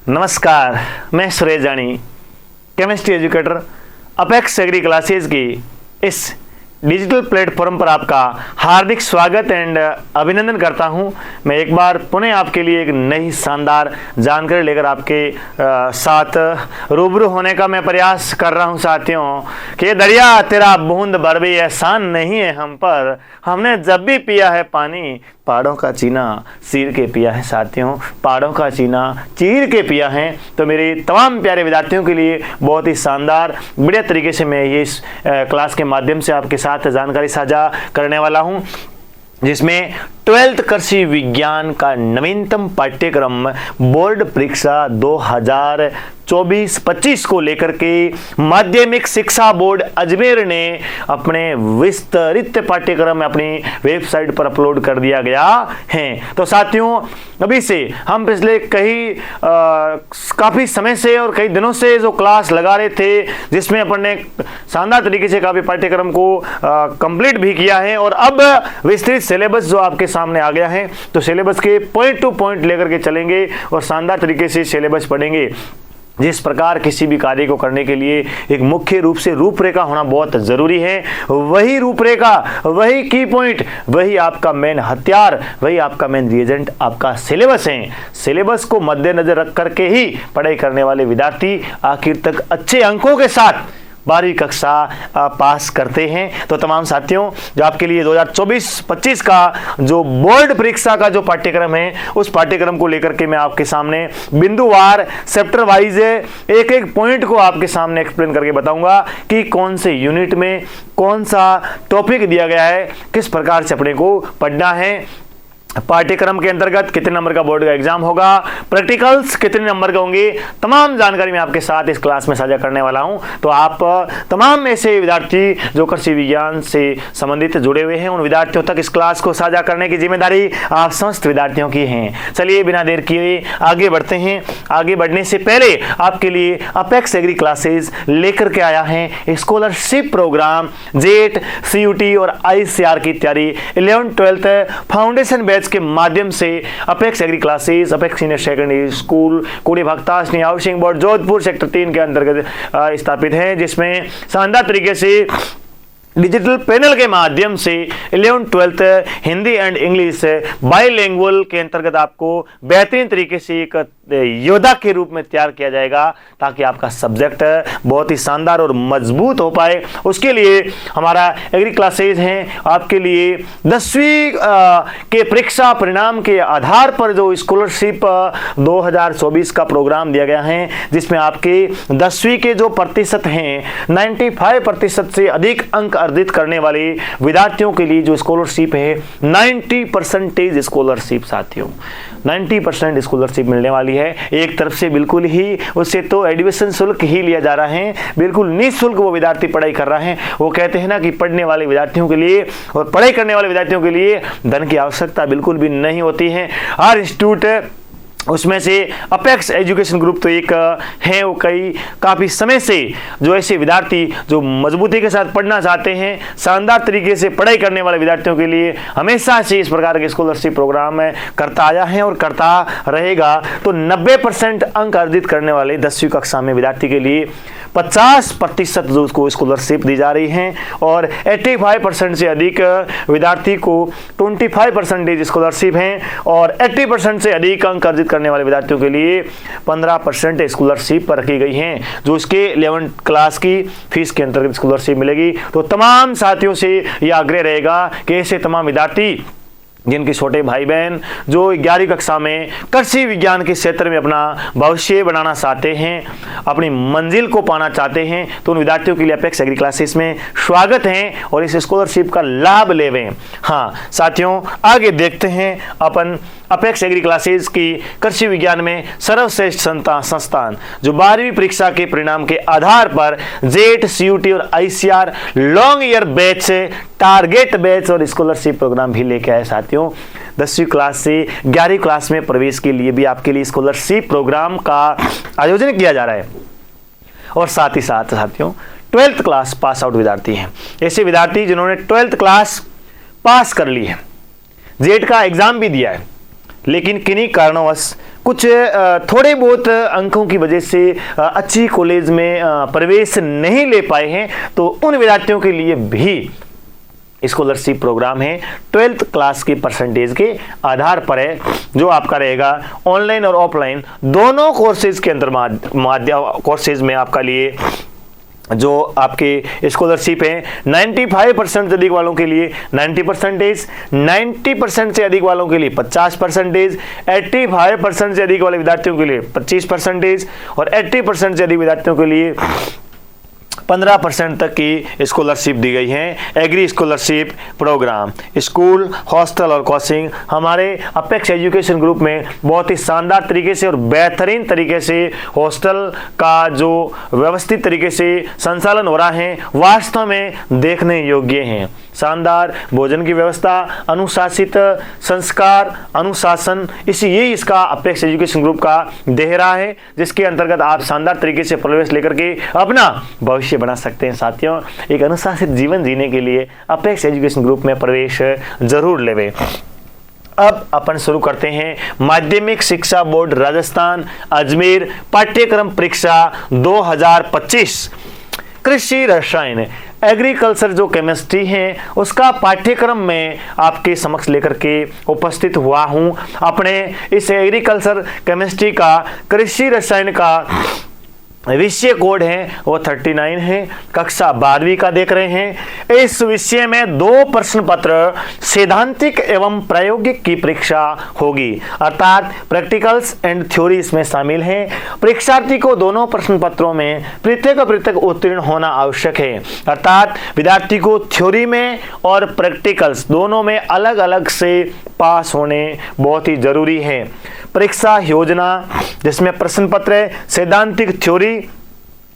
नमस्कार, मैं Suresh Jani, chemistry educator Apex Agri classes की इस डिजिटल प्लेटफॉर्म पर आपका हार्दिक स्वागत एंड अभिनंदन करता हूं। मैं एक बार पुनः आपके लिए एक नई शानदार जानकारी लेकर आपके साथ रूबरू होने का मैं प्रयास कर रहा हूं साथियों। कि दरिया तेरा बूंद भर भी एहसान नहीं है हम पर, हमने जब भी पिया है पानी पहाड़ों का चीना चीर के पिया है साथियों, पहाड़ों का चीना चीर के पिया है। तो मेरे तमाम प्यारे विद्यार्थियों के लिए बहुत ही शानदार बढ़िया तरीके से मैं ये इस क्लास के माध्यम से आपके साथ जानकारी साझा करने वाला हूं, जिसमें 12th कृषि विज्ञान का नवीनतम पाठ्यक्रम बोर्ड परीक्षा 2024-25 को लेकर के माध्यमिक शिक्षा बोर्ड अजमेर ने अपने विस्तृत पाठ्यक्रम अपनी वेबसाइट पर अपलोड कर दिया गया है। तो साथियों, अभी से हम पिछले काफ़ी समय से और कई दिनों से जो क्लास लगा रहे थे, जिसमें अपन ने शानदार तरीके से काफ़ी पाठ्यक्रम को कंप्लीट भी किया है और अब विस्तृत सिलेबस जो आपके सामने आ गया है, तो सिलेबस के पॉइंट टू पॉइंट लेकर के चलेंगे और शानदार तरीके से सिलेबस पढ़ेंगे। जिस प्रकार किसी भी कार्य को करने के लिए एक मुख्य रूप से रूपरेखा होना बहुत जरूरी है, वही रूपरेखा, वही की पॉइंट, वही आपका मेन हथियार, वही आपका मेन रिएजेंट आपका सिलेबस है। सिलेबस को मद्देनजर रख करके ही पढ़ाई करने वाले विद्यार्थी आखिर तक अच्छे अंकों के साथ 12वीं कक्षा पास करते हैं। तो तमाम साथियों, जो आपके लिए 2024-25 का जो बोर्ड परीक्षा का जो पाठ्यक्रम है, उस पाठ्यक्रम को लेकर के मैं आपके सामने बिंदुवार चैप्टर वाइज एक एक पॉइंट को आपके सामने एक्सप्लेन करके बताऊंगा कि कौन से यूनिट में कौन सा टॉपिक दिया गया है, किस प्रकार से अपने को पढ़ना है, पाठ्यक्रम के अंतर्गत कितने नंबर का बोर्ड का एग्जाम होगा, प्रैक्टिकल्स कितने नंबर के होंगे, तमाम जानकारी मैं आपके साथ इस क्लास में साझा करने वाला हूं। तो आप तमाम ऐसे विद्यार्थी जो कृषि विज्ञान से संबंधित जुड़े हुए हैं, उन विद्यार्थियों तक इस क्लास को साझा करने की जिम्मेदारी आप समस्त विद्यार्थियों की है। चलिए बिना देर किए आगे बढ़ते हैं। आगे बढ़ने से पहले आपके लिए अपेक्स एग्री क्लासेस लेकर के आया है स्कॉलरशिप प्रोग्राम जेट, CUT और ICR की तैयारी 11th-12th फाउंडेशन बैच के माध्यम से Apex Agri classes Apex senior secondary school Kudi Bhagtasni housing board Jodhpur sector 3 के अंतर्गत स्थापित है, जिसमें शानदार तरीके से डिजिटल पैनल के माध्यम से 11th-12th Hindi and English bilingual के अंतर्गत आपको बेहतरीन तरीके से एक योद्धा के रूप में तैयार किया जाएगा, ताकि आपका सब्जेक्ट बहुत ही शानदार और मजबूत हो पाए। उसके लिए हमारा एग्री क्लासेज हैं आपके लिए 10वीं के परीक्षा परिणाम के आधार पर जो स्कॉलरशिप 2024 का प्रोग्राम दिया गया है, जिसमें आपके 10वीं के जो प्रतिशत हैं 95% से अधिक अंक अर्जित करने वाले विद्यार्थियों के लिए जो स्कॉलरशिप है 90% स्कॉलरशिप साथियों, 90% स्कॉलरशिप मिलने वाली है। एक तरफ से बिल्कुल ही उससे तो एडमिशन शुल्क ही लिया जा रहा है, बिल्कुल निःशुल्क वो विद्यार्थी पढ़ाई कर रहा है। वो कहते हैं ना कि पढ़ने वाले विद्यार्थियों के लिए और पढ़ाई करने वाले विद्यार्थियों के लिए धन की आवश्यकता बिल्कुल भी नहीं होती है। हर इंस्टीट्यूट उसमें से अपेक्स एजुकेशन ग्रुप तो एक है, वो काफ़ी समय से जो ऐसे विद्यार्थी जो मजबूती के साथ पढ़ना चाहते हैं, शानदार तरीके से पढ़ाई करने वाले विद्यार्थियों के लिए हमेशा से इस प्रकार के स्कॉलरशिप प्रोग्राम करता आया है और करता रहेगा। तो 90% अंक अर्जित करने वाले 10वीं कक्षा में विद्यार्थी के लिए 50% जो उसको स्कॉलरशिप दी जा रही है और 85% से अधिक विद्यार्थी को 25% स्कॉलरशिप है और 80% से अधिक अंक अर्जित करने वाले विद्यार्थियों के लिए 15% स्कॉलरशिप रखी गई हैं, जो उसके 11th क्लास की फीस के अंतर्गत स्कॉलरशिप मिलेगी। तो तमाम साथियों से यह आग्रह रहेगा कि ऐसे तमाम विद्यार्थी जिनके छोटे भाई बहन जो 11वीं कक्षा में कृषि विज्ञान के क्षेत्र में अपना भविष्य बनाना चाहते हैं, अपनी मंजिल को पाना चाहते हैं, तो उन विद्यार्थियों के लिए अपेक्स एग्री क्लासेस में स्वागत है और इस स्कॉलरशिप का लाभ लेवें। हाँ साथियों, आगे देखते हैं अपन अपेक्स एग्री क्लासेस की कृषि विज्ञान में सर्वश्रेष्ठ संस्थान जो 12वीं परीक्षा के परिणाम के आधार पर जेट, CUT और ICR long year batch, target batch और स्कॉलरशिप प्रोग्राम भी लेके आए साथियों। 10वीं क्लास से 11वीं क्लास में प्रवेश के लिए भी आपके लिए स्कॉलरशिप प्रोग्राम का आयोजन किया जा रहा है। और साथ ही साथ साथियों 12th क्लास पास आउट विद्यार्थी हैं, ऐसे विद्यार्थी जिन्होंने 12th क्लास पास कर ली है, जेट का एग्जाम भी दिया है, लेकिन किन्हीं कारणवश कुछ थोड़े बहुत अंकों की वजह से अच्छी कॉलेज में प्रवेश नहीं ले पाए हैं, तो उन विद्यार्थियों के लिए भी स्कॉलरशिप प्रोग्राम है। 12th क्लास की परसेंटेज के आधार पर है, जो आपका रहेगा ऑनलाइन और ऑफलाइन दोनों कोर्सेज के अंदर कोर्सेज में आपका लिए जो आपके स्कॉलरशिप है 95% से अधिक वालों के लिए 90%, 90% से अधिक वालों के लिए 50%, 85% से अधिक वाले विद्यार्थियों के लिए 25% और 80% से अधिक विद्यार्थियों के लिए 15% तक की स्कॉलरशिप दी गई है। Agri scholarship program, school, hostel और कोचिंग हमारे अपेक्स एजुकेशन ग्रुप में बहुत ही शानदार तरीके से और बेहतरीन तरीके से हॉस्टल का जो व्यवस्थित तरीके से संचालन हो रहा है वास्तव में देखने योग्य हैं। शानदार भोजन की व्यवस्था, अनुशासित संस्कार, अनुशासन, यही इसका अपेक्स एजुकेशन ग्रुप का देहरा है, जिसके अंतर्गत आप शानदार तरीके से प्रवेश लेकर के अपना भविष्य बना सकते हैं। साथियों, एक अनुशासित जीवन जीने के लिए अपेक्स एजुकेशन ग्रुप में प्रवेश जरूर लेवे। अब अपन शुरू करते हैं माध्यमिक शिक्षा बोर्ड राजस्थान अजमेर पाठ्यक्रम परीक्षा 2025 कृषि रसायन एग्रीकल्चर जो केमिस्ट्री है उसका पाठ्यक्रम में आपके समक्ष लेकर के उपस्थित हुआ हूं। अपने इस एग्रीकल्चर केमिस्ट्री का कृषि रसायन का विषय कोड है वो 39 है, कक्षा 12वीं का देख रहे हैं। इस विषय में 2 प्रश्न पत्र सैद्धांतिक एवं प्रायोगिक की परीक्षा होगी, अर्थात प्रैक्टिकल्स एंड थ्योरी इसमें शामिल है। परीक्षार्थी को दोनों प्रश्न पत्रों में पृथक उत्तीर्ण होना आवश्यक है, अर्थात विद्यार्थी को थ्योरी में और प्रैक्टिकल्स दोनों में अलग अलग से पास होने बहुत ही जरूरी है। परीक्षा योजना जिसमें प्रश्न पत्र सैद्धांतिक थ्योरी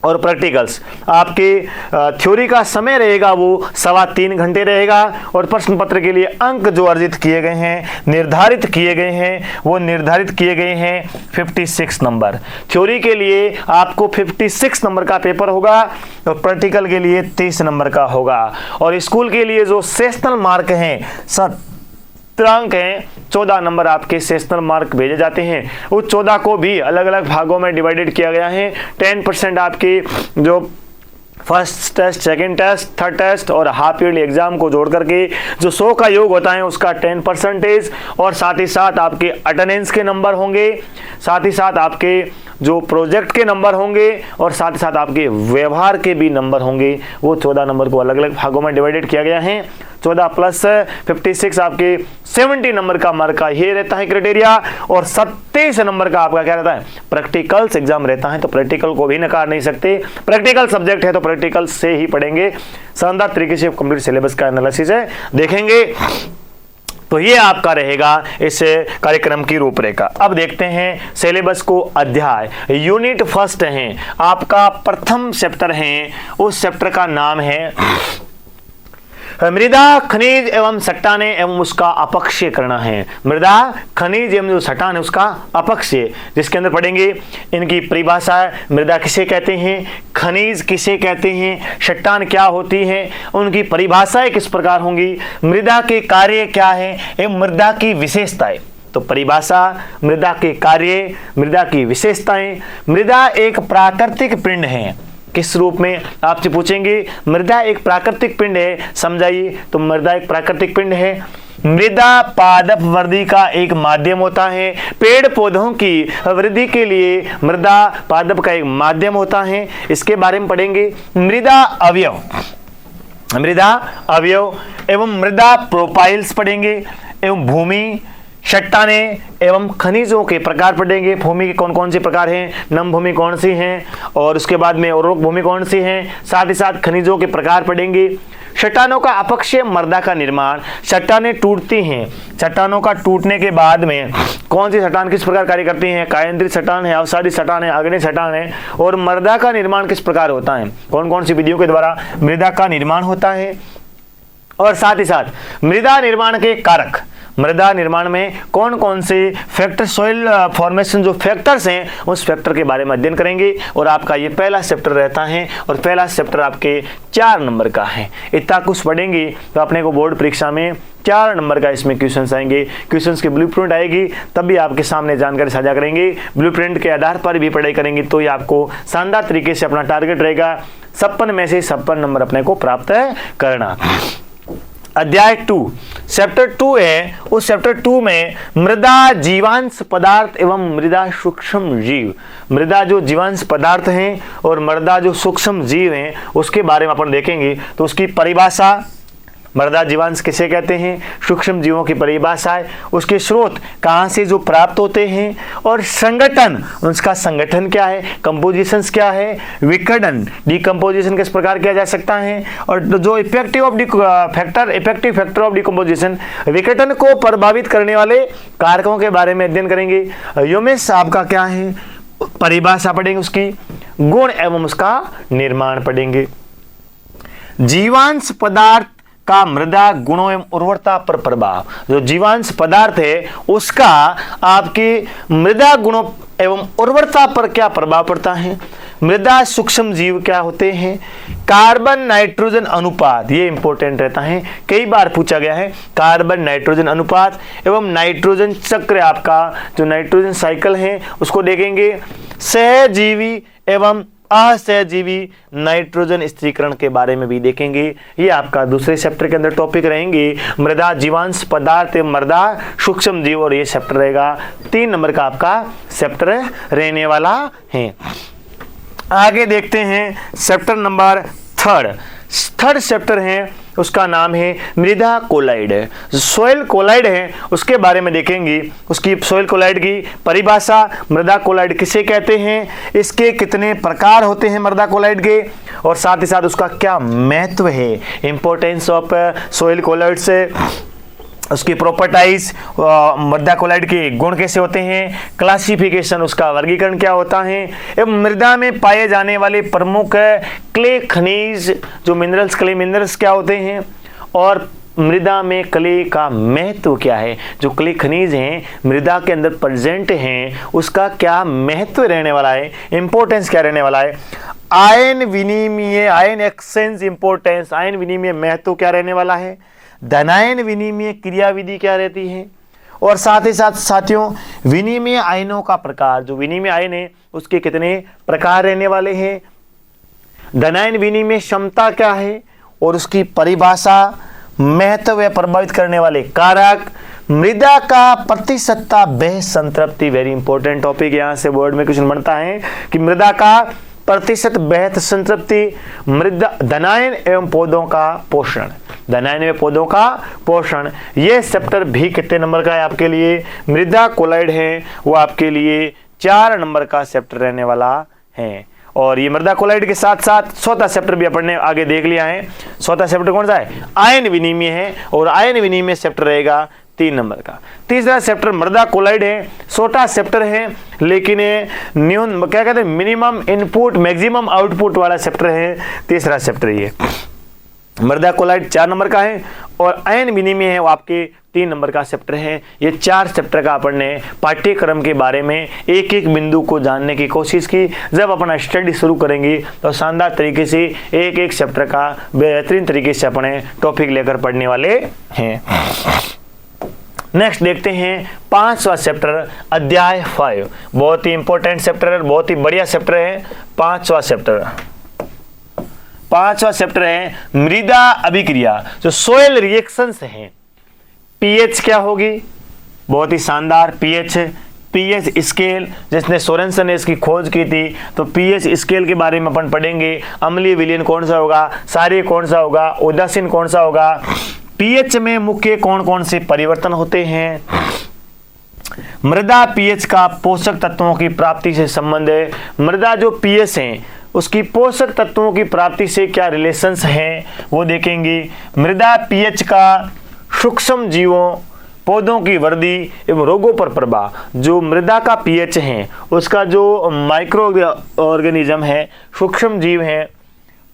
और प्रैक्टिकल्स, आपके थ्योरी का समय रहेगा वो 3.25 घंटे रहेगा और प्रश्न पत्र के लिए अंक जो अर्जित किए गए हैं निर्धारित किए गए हैं वो निर्धारित किए गए हैं 56 नंबर। थ्योरी के लिए आपको 56 नंबर का पेपर होगा और प्रैक्टिकल के लिए 30 नंबर का होगा। और स्कूल के लिए जो सेशनल मार्क हैं 17 अंक हैं, 14 नंबर आपके सेशनल मार्क भेजे जाते हैं। उस 14 को भी अलग अलग भागों में डिवाइडेड किया गया है। 10% आपके जो first test, second test, third test और हाफ ईयरली एग्जाम को जोड़ करके जो 100 का योग होता है उसका 10% और साथ ही साथ आपके अटेंडेंस के नंबर होंगे, साथ ही साथ आपके जो प्रोजेक्ट के नंबर होंगे और साथ ही साथ आपके व्यवहार के भी नंबर होंगे। वो 14 नंबर को अलग अलग भागों में डिवाइडेड किया गया है। 14 प्लस 56 आपके 70 नंबर का मार्क का ये रहता है क्राइटेरिया और 27 नंबर का आपका क्या रहता है प्रैक्टिकल्स एग्जाम रहता है। तो प्रैक्टिकल को भी नकार नहीं सकते, प्रैक्टिकल सब्जेक्ट है तो प्रैक्टिकल से ही पढ़ेंगे। शानदार तरीके से कंप्लीट सिलेबस का एनालिसिस है देखेंगे। तो ये आपका रहेगा इस कार्यक्रम की रूपरेखा। अब देखते हैं सिलेबस को। अध्याय यूनिट फर्स्ट है आपका प्रथम चैप्टर है, उस चैप्टर का नाम है मृदा खनिज एवं चट्टाने एवं उसका अपक्षय करना है। मृदा खनिज एवं जो चट्टान है उसका अपक्षय, जिसके अंदर पढ़ेंगे इनकी परिभाषा, मृदा किसे कहते हैं, खनिज किसे कहते हैं, चट्टान क्या होती है, उनकी परिभाषाएं किस प्रकार होंगी, मृदा के कार्य क्या है एवं मृदा की विशेषताएं। तो परिभाषा, मृदा के कार्य, मृदा की विशेषताएं। मृदा एक प्राकृतिक पिंड है। किस रूप में आपसे पूछेंगे, मृदा एक प्राकृतिक पिंड है, समझाइए। तो मृदा एक प्राकृतिक पिंड है। मृदा पादप वृद्धि का एक माध्यम होता है। पेड़ पौधों की वृद्धि के लिए मृदा पादप का एक माध्यम होता है। इसके बारे में पढ़ेंगे। मृदा अवयव, मृदा अवयव एवं मृदा प्रोफाइल्स पढ़ेंगे एवं भूमि, चट्टाने एवं खनिजों के प्रकार पढ़ेंगे। भूमि के कौन कौन से प्रकार हैं, नम भूमि कौन सी हैं और उसके बाद में उर्वरक भूमि कौन सी हैं, साथ ही साथ खनिजों के प्रकार पढ़ेंगे। चट्टानों का अपक्षय मृदा का निर्माण, चट्टानें टूटती हैं, चट्टानों का टूटने के बाद में कौन सी चट्टान किस प्रकार कार्य करती हैं, कायंद्रित चट्टान है, अवसादी चट्टान है, आग्नेय चट्टान है, और मृदा का निर्माण किस प्रकार होता है, कौन कौन सी विधियों के द्वारा मृदा का निर्माण होता है, और साथ ही साथ मृदा निर्माण के कारक, मृदा निर्माण में कौन कौन से फैक्टर, सॉइल फॉर्मेशन जो फैक्टर्स हैं उस फैक्टर के बारे में अध्ययन करेंगे। और आपका ये पहला चैप्टर रहता है और पहला चैप्टर आपके 4 नंबर का है। इतना कुछ पढ़ेंगे तो अपने को बोर्ड परीक्षा में 4 नंबर का इसमें क्वेश्चंस आएंगे। क्वेश्चंस की ब्लूप्रिंट आएगी तब भी आपके सामने जानकारी साझा करेंगे। ब्लूप्रिंट के आधार पर भी पढ़ाई करेंगे तो ये आपको शानदार तरीके से अपना टारगेट रहेगा 56 में से 56 नंबर अपने को प्राप्त करना। अध्याय 2 चैप्टर 2 है, उस चैप्टर 2 में मृदा जीवांश पदार्थ एवं मृदा सूक्ष्म जीव, मृदा जो जीवांश पदार्थ हैं और मृदा जो सूक्ष्म जीव हैं उसके बारे में अपन देखेंगे। तो उसकी परिभाषा, मृदा जीवांश किसे कहते हैं, सूक्ष्म जीवों की परिभाषा है, उसके स्रोत कहाँ से जो प्राप्त होते हैं और संगठन, उसका संगठन क्या है, कंपोजिशंस क्या है, विघटन डिकम्पोजिशन किस प्रकार किया जा सकता है, और जो इफेक्टिव फैक्टर ऑफ डिकम्पोजिशन, विघटन को प्रभावित करने वाले कारकों के बारे में अध्ययन करेंगे। ह्यूमस आपका क्या है, परिभाषा पढ़ेंगे, उसकी गुण एवं उसका निर्माण पढ़ेंगे। जीवांश पदार्थ का मृदा गुणों एवं उर्वरता पर प्रभाव, जो जीवांश पदार्थ है उसका आपके मृदा गुणों एवं उर्वरता पर क्या प्रभाव पड़ता है। मृदा सूक्ष्म जीव क्या होते हैं, कार्बन नाइट्रोजन अनुपात, ये इंपॉर्टेंट रहता है, कई बार पूछा गया है। कार्बन नाइट्रोजन अनुपात एवं नाइट्रोजन चक्र, आपका जो नाइट्रोजन साइकिल है उसको देखेंगे। सहजीवी एवं असहजीवी नाइट्रोजन स्थिरीकरण के बारे में भी देखेंगे। ये आपका दूसरे चैप्टर के अंदर टॉपिक रहेंगे, मृदा जीवांश पदार्थ मृदा सूक्ष्म जीव, और ये चैप्टर रहेगा 3 नंबर का आपका चैप्टर रहने वाला है। आगे देखते हैं चैप्टर नंबर 3rd चैप्टर है, उसका नाम है मृदा कोलाइड। सोइल कोलाइड है उसके बारे में देखेंगे, उसकी सोइल कोलाइड की परिभाषा, मृदा कोलाइड किसे कहते हैं, इसके कितने प्रकार होते हैं मृदा कोलाइड के, और साथ ही साथ उसका क्या महत्व है, इंपॉर्टेंस ऑफ सोइल कोलाइड से, उसकी प्रॉपर्टाइज, मृदा कोलाइड के गुण कैसे होते हैं, क्लासिफिकेशन, उसका वर्गीकरण क्या होता है, एवं मृदा में पाए जाने वाले प्रमुख क्ले खनिज, जो मिनरल्स, क्ले मिनरल्स क्या होते हैं, और मृदा में क्ले का महत्व क्या है, जो क्ले खनिज हैं मृदा के अंदर प्रेजेंट हैं उसका क्या महत्व रहने वाला है, इंपॉर्टेंस क्या रहने वाला है। आयन विनिमय, आयन एक्सचेंज इंपॉर्टेंस, आयन विनिमय महत्व क्या रहने वाला है, धनायन विनिमय क्रियाविधि क्या रहती है, और साथ ही साथ साथियों विनिमय आयनों का प्रकार, जो विनिमय आयन है उसके कितने प्रकार रहने वाले हैं, धनायन विनिमय क्षमता क्या है और उसकी परिभाषा, महत्व व प्रभावित करने वाले कारक, मृदा का प्रतिशतता बेह संतृप्ति, वेरी इंपॉर्टेंट टॉपिक, यहां से बोर्ड में क्वेश्चन बनता है कि मृदा का प्रतिशत बेहद संतृप्ति, मृदा धनायन एवं पौधों का पोषण, धनायन एवं पौधों का पोषण। ये चैप्टर भी कितने नंबर का है आपके लिए, मृदा कोलाइड है वो आपके लिए 4 नंबर का चैप्टर रहने वाला है। और ये मृदा कोलाइड के साथ साथ चौथा चैप्टर भी अपन ने आगे देख लिया है। चौथा चैप्टर कौन सा है, आयन विनिमय है, और आयन विनिमय चैप्टर रहेगा 3 नंबर का। तीसरा चैप्टर मृदा कोलाइड है, छोटा चैप्टर है लेकिन न्यून क्या कहते हैं, मिनिमम इनपुट मैक्सिमम आउटपुट वाला चैप्टर है, तीसरा चैप्टर ये। मृदा कोलाइड 4 नंबर का है और आयन विनिमय है वो आपके 3 नंबर का चैप्टर है। ये 4 चैप्टर का अपन ने पाठ्यक्रम के बारे में एक एक बिंदु को जानने की कोशिश की। जब अपना स्टडी शुरू करेंगे तो शानदार तरीके से एक एक चैप्टर का बेहतरीन तरीके से अपने टॉपिक लेकर पढ़ने वाले हैं। नेक्स्ट देखते हैं 5वां चैप्टर, अध्याय 5। बहुत ही इंपॉर्टेंट चैप्टर है, बहुत ही बढ़िया चैप्टर है 5वां चैप्टर। 5वां चैप्टर है मृदा अभिक्रिया, जो सोयल रिएक्शंस हैं। पीएच क्या होगी, बहुत ही शानदार पीएच स्केल, जिसने सोरेनसन ने इसकी खोज की थी, तो पीएच स्केल के बारे में अपन पढ़ेंगे। अम्लीय विलयन कौन सा होगा, क्षारीय कौन सा होगा, उदासीन कौन सा होगा, पीएच में मुख्य कौन कौन से परिवर्तन होते हैं, मृदा पीएच का पोषक तत्वों की प्राप्ति से संबंध है। मृदा जो पीएच है उसकी पोषक तत्वों की प्राप्ति से क्या रिलेशंस हैं वो देखेंगे। मृदा पीएच का सूक्ष्म जीवों, पौधों की वृद्धि एवं रोगों पर प्रभाव। जो मृदा का पीएच है उसका जो माइक्रो ऑर्गेनिज्म है, सूक्ष्म जीव हैं,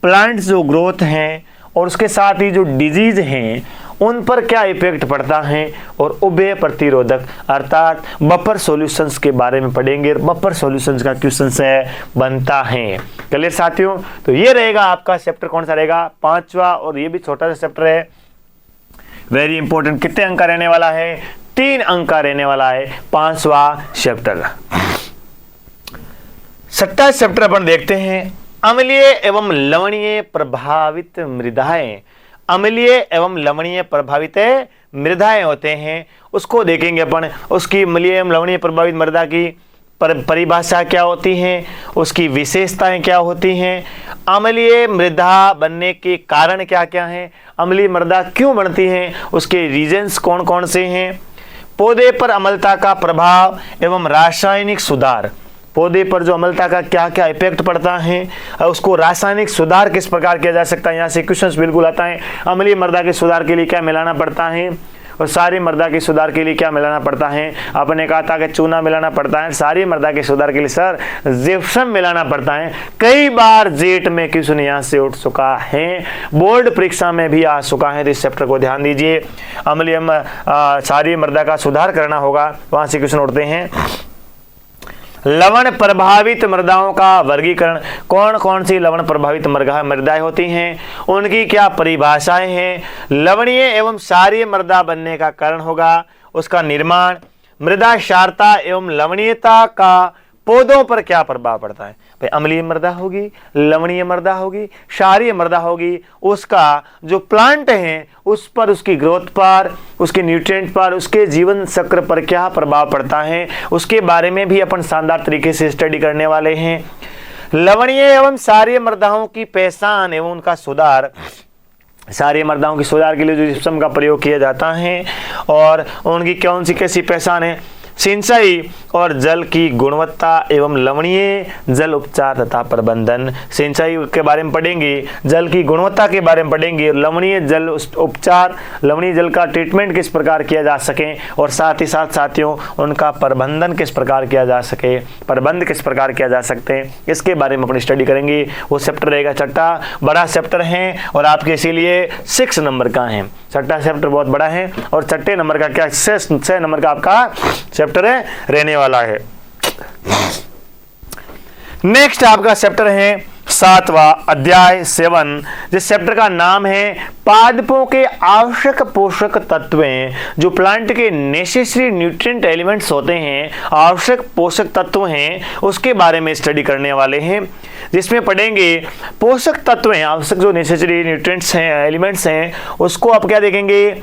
प्लांट्स जो ग्रोथ हैं, और उसके साथ ही जो डिजीज हैं उन पर क्या इफेक्ट पड़ता है, और उभय प्रतिरोधक अर्थात बफर सॉल्यूशंस के बारे में पढ़ेंगे। बफर सॉल्यूशंस का क्वेश्चन से बनता है। चलिए साथियों, तो ये रहेगा आपका चैप्टर, कौन सा रहेगा 5वां, और ये भी छोटा सा चैप्टर है। Very important. कितने अंक का रहने वाला है? 3 अंक का रहने वाला है 5वां चैप्टर। 6वां चैप्टर अपन देखते हैं, अम्लीय एवं लवणीय प्रभावित मृदाएं। अम्लीय एवं लवणीय प्रभावित मृदाएं होते हैं, उसको देखेंगे अपन। उसकी अम्लीय एवं लवणीय प्रभावित मृदा की परिभाषा क्या होती है, उसकी विशेषताएं क्या होती हैं, अम्लीय मृदा बनने के कारण क्या क्या हैं, अम्लीय मृदा क्यों बनती है, उसके रीजन्स कौन कौन से हैं, पौधे पर अम्लता का प्रभाव एवं रासायनिक सुधार। पौधे पर जो अम्लता का क्या क्या इफेक्ट पड़ता है, उसको रासायनिक सुधार किस प्रकार किया जा सकता है, यहाँ से क्वेश्चंस बिल्कुल आता है। अम्लीय मृदा के सुधार के लिए क्या मिलाना पड़ता है और सारी मृदा के सुधार के लिए क्या मिलाना पड़ता है। आपने कहा था कि चूना मिलाना पड़ता है, सारी मृदा के सुधार के लिए सर जिप्सम मिलाना पड़ता है। कई बार जेट में क्वेश्चन यहाँ से उठ चुका है, बोर्ड परीक्षा में भी आ चुका है, तो इस चैप्टर को ध्यान दीजिए। अम्लीय सारी मृदा का सुधार करना होगा, वहां से क्वेश्चन उठते हैं। लवण प्रभावित मृदाओं का वर्गीकरण, कौन कौन सी लवण प्रभावित मृदाएं होती हैं, उनकी क्या परिभाषाएं हैं, लवणीय एवं क्षारीय मृदा बनने का कारण होगा, उसका निर्माण, मृदा क्षारता एवं लवणीयता का पौधों पर क्या प्रभाव पड़ता है। भाई अम्लीय मृदा होगी, लवणीय मृदा होगी, क्षारीय मृदा होगी, उसका जो प्लांट है उस पर, उसकी ग्रोथ पर, उसके न्यूट्रिएंट पर, उसके जीवन चक्र पर क्या प्रभाव पड़ता है, उसके बारे में भी अपन शानदार तरीके से स्टडी करने वाले हैं। लवणीय एवं क्षारीय मृदाओं की पहचान एवं उनका सुधार। क्षारीय मृदाओं की सुधार के लिए जो जिप्सम का प्रयोग किया जाता है और उनकी कौन सी कैसी पहचान है, सिंचाई और जल की गुणवत्ता एवं लवणीय जल उपचार तथा प्रबंधन। सिंचाई के बारे में पढ़ेंगे, जल की गुणवत्ता के बारे में पढ़ेंगे, लवणीय जल उपचार, लवणीय जल का ट्रीटमेंट किस प्रकार किया जा सके और साथ ही साथ साथियों उनका प्रबंधन किस प्रकार किया जा सके, प्रबंध किस प्रकार किया जा सकते हैं, इसके बारे में अपनी स्टडी करेंगे। वो चैप्टर रहेगा 6, बड़ा चैप्टर है और आपके इसीलिए 6 नंबर का है। 6वां चैप्टर बहुत बड़ा है और 6 नंबर का क्या 6 नंबर का आपका चैप्टर रहने वाला है। नेक्स्ट आपका चैप्टर है 7वां अध्याय 7, जिस चैप्टर का नाम है पादपों के आवश्यक पोषक तत्वें। जो प्लांट के नेसेसरी न्यूट्रिएंट एलिमेंट्स होते हैं, आवश्यक पोषक तत्व हैं, उसके बारे में स्टडी करने वाले हैं, जिसमें पढ़ेंगे पोषक तत्व हैं, आवश्यक जो नेसेसरी न्यूट्रिएंट्स हैं, एलिमेंट्स हैं, उसको आप क्या देखेंगे,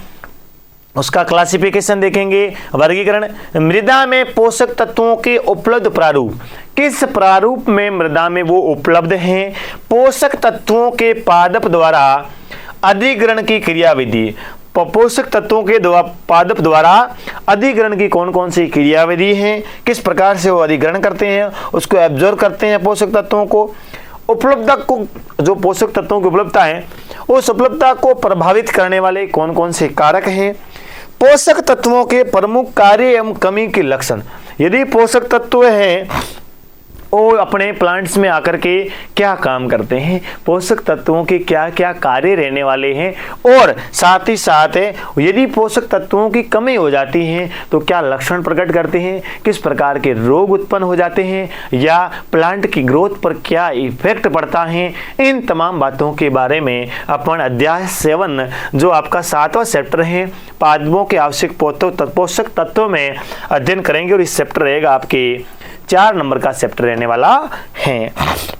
उसका क्लासिफिकेशन देखेंगे, वर्गीकरण। मृदा में पोषक तत्वों के उपलब्ध प्रारूप, किस प्रारूप में मृदा में वो उपलब्ध हैं, पोषक तत्वों के पादप द्वारा अधिग्रहण की क्रियाविधि। पोषक तत्वों के पादप द्वारा अधिग्रहण की कौन कौन सी क्रियाविधि है, किस प्रकार से वो अधिग्रहण करते हैं, उसको एब्जॉर्ब करते हैं पोषक तत्वों को। उपलब्धता को, जो पोषक तत्वों की उपलब्धता है, उस उपलब्धता को प्रभावित करने वाले कौन कौन से कारक हैं, पोषक तत्वों के प्रमुख कार्य एवं कमी के लक्षण। यदि पोषक तत्व हैं वो अपने प्लांट्स में आकर के क्या काम करते हैं, पोषक तत्वों के क्या क्या कार्य रहने वाले हैं, और साथ ही साथ यदि पोषक तत्वों की कमी हो जाती है तो क्या लक्षण प्रकट करते हैं, किस प्रकार के रोग उत्पन्न हो जाते हैं या प्लांट की ग्रोथ पर क्या इफेक्ट पड़ता है। इन तमाम बातों के बारे में अपन अध्याय 7 जो आपका 7वां चैप्टर है पादपों के आवश्यक पोषक तत्वों में अध्ययन करेंगे और इस चैप्टर रहेगा आपके 4 नंबर का चैप्टर रहने वाला है।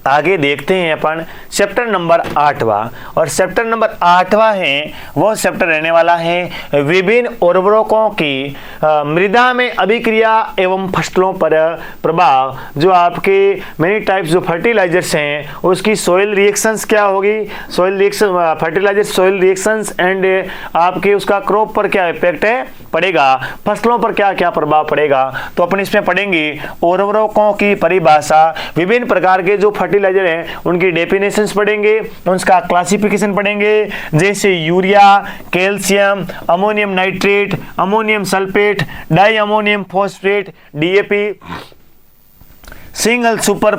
आगे देखते हैं अपन चैप्टर नंबर 8वां, और चैप्टर नंबर 8वां है वो चैप्टर रहने वाला है विभिन्न उर्वरकों की मृदा में अभिक्रिया एवं फसलों पर प्रभाव। जो आपके मेनी टाइप्स जो फर्टिलाइजर्स हैं उसकी सॉइल रिएक्शंस क्या होगी, soil reaction, fertiliser soil reactions and आपके उसका क्रॉप पर क्या इफेक्ट है पड़ेगा, फसलों पर क्या क्या प्रभाव पड़ेगा। तो अपन इसमें पढ़ेंगे उर्वरकों की परिभाषा, विभिन्न प्रकार के जो फर्टिलाइजर हैं उनकी डेफिनेशंस पढ़ेंगे, उसका क्लासिफिकेशन पढ़ेंगे, जैसे urea, calcium, ammonium nitrate, ammonium sulphate, di ammonium phosphate, DAP, single super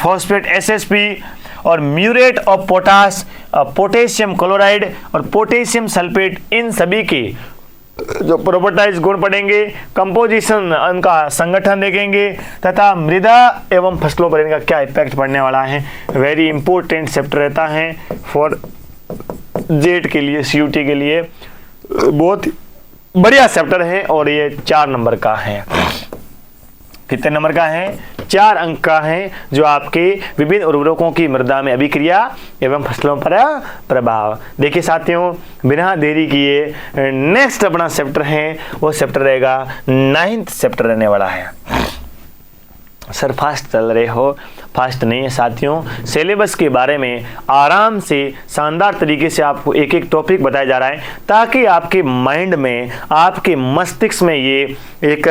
phosphate SSP, और muriate of potash, potassium chloride और पोटेशियम सल्फेट। इन सभी के जो प्रोपर्टाइज गुण पढ़ेंगे, कंपोजिशन उनका संगठन देखेंगे तथा मृदा एवं फसलों पर इनका क्या इफेक्ट पड़ने वाला है। वेरी इंपॉर्टेंट चैप्टर रहता है फॉर जेट के लिए, सीयूटी के लिए बहुत बढ़िया चैप्टर है और ये 4 नंबर का है। कितने नंबर का है? 4 अंक का है, जो आपके विभिन्न उर्वरकों की मृदा में अभिक्रिया एवं फसलों पर प्रभाव। देखिए साथियों, बिना देरी किए नेक्स्ट अपना चैप्टर है, वो चैप्टर रहेगा 9th चैप्टर रहने वाला है। सर फास्ट चल रहे हो? फास्ट नहीं है साथियों, सिलेबस के बारे में आराम से शानदार तरीके से आपको एक एक टॉपिक बताया जा रहा है, ताकि आपके माइंड में, आपके मस्तिष्क में ये एक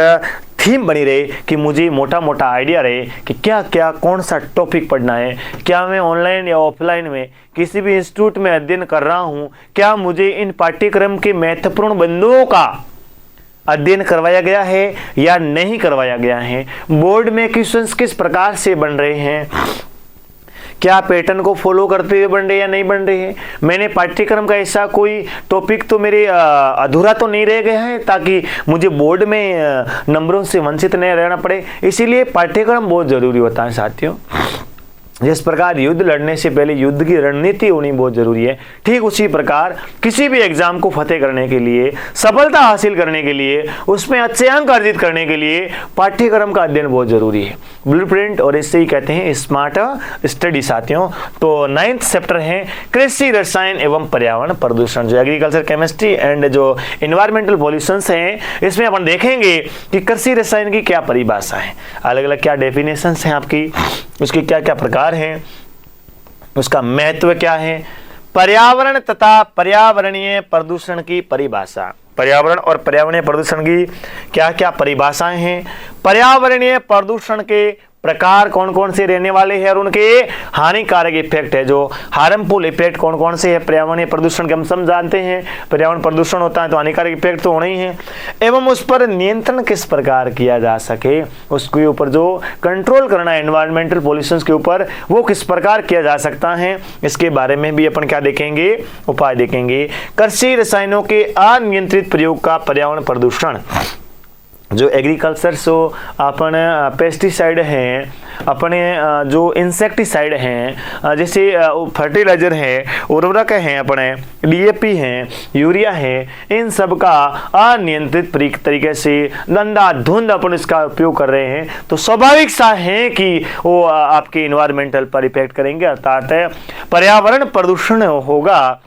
थीम बनी रहे कि मुझे मोटा मोटा आइडिया रहे कि क्या क्या कौन सा टॉपिक पढ़ना है। क्या मैं ऑनलाइन या ऑफलाइन में किसी भी इंस्टीट्यूट में अध्ययन कर रहा हूँ, क्या मुझे इन पाठ्यक्रम के महत्वपूर्ण बिंदुओं का अध्ययन करवाया गया है या नहीं करवाया गया है, बोर्ड में क्वेश्चंस किस प्रकार से बन रहे हैं, क्या पैटर्न को फॉलो करते हुए बन रहे या नहीं बन रहे हैं, मैंने पाठ्यक्रम का ऐसा कोई टॉपिक तो मेरे अधूरा तो नहीं रह गया है ताकि मुझे बोर्ड में नंबरों से वंचित नहीं रहना पड़े। इसीलिए पाठ्यक्रम बहुत जरूरी होता है साथियों। जिस प्रकार युद्ध लड़ने से पहले युद्ध की रणनीति होनी बहुत जरूरी है, ठीक उसी प्रकार किसी भी एग्जाम को फतेह करने के लिए, सफलता हासिल करने के लिए, उसमें अच्छे अंक अर्जित करने के लिए पाठ्यक्रम का अध्ययन बहुत जरूरी है। ब्लूप्रिंट और इससे ही कहते हैं स्मार्ट स्टडी साथियों। तो 9th चैप्टर है कृषि रसायन एवं पर्यावरण प्रदूषण, जो एग्रीकल्चर केमिस्ट्री एंड जो इन्वायरमेंटल पॉल्यूशन है, इसमें अपन देखेंगे कि कृषि रसायन की क्या परिभाषा है, अलग अलग क्या डेफिनेशन है आपकी, उसके क्या क्या प्रकार हैं, उसका महत्व क्या है, पर्यावरण तथा पर्यावरणीय प्रदूषण की परिभाषा, पर्यावरण और पर्यावरणीय प्रदूषण की क्या क्या परिभाषाएं हैं, पर्यावरणीय प्रदूषण के प्रकार कौन कौन से रहने वाले हैं और उनके हानिकारक इफेक्ट है, जो हार्मफुल इफेक्ट कौन कौन से है पर्यावरणीय प्रदूषण के, हम सब जानते हैं पर्यावरण प्रदूषण होता है तो हानिकारक इफेक्ट तो होना ही है, एवं उस पर नियंत्रण किस प्रकार किया जा सके, उसके ऊपर जो कंट्रोल करना है एनवायरमेंटल पॉल्यूशन के ऊपर, वो किस प्रकार किया जा सकता है, इसके बारे में भी अपन क्या देखेंगे, उपाय देखेंगे। कृषि रसायनों के अनियंत्रित प्रयोग का पर्यावरण प्रदूषण, जो एग्रीकल्चर सो अपन पेस्टिसाइड हैं, अपने जो इंसेक्टिसाइड हैं, जैसे फर्टिलाइजर है, उर्वरक हैं, अपने डीएपी हैं, यूरिया है, इन सब का अनियंत्रित तरीके से धुंध अपन इसका उपयोग कर रहे हैं, तो स्वाभाविक सा है कि वो आपके इन्वायरमेंटल पर इफेक्ट करेंगे, अर्थात पर्यावरण प्रदूषण होगा।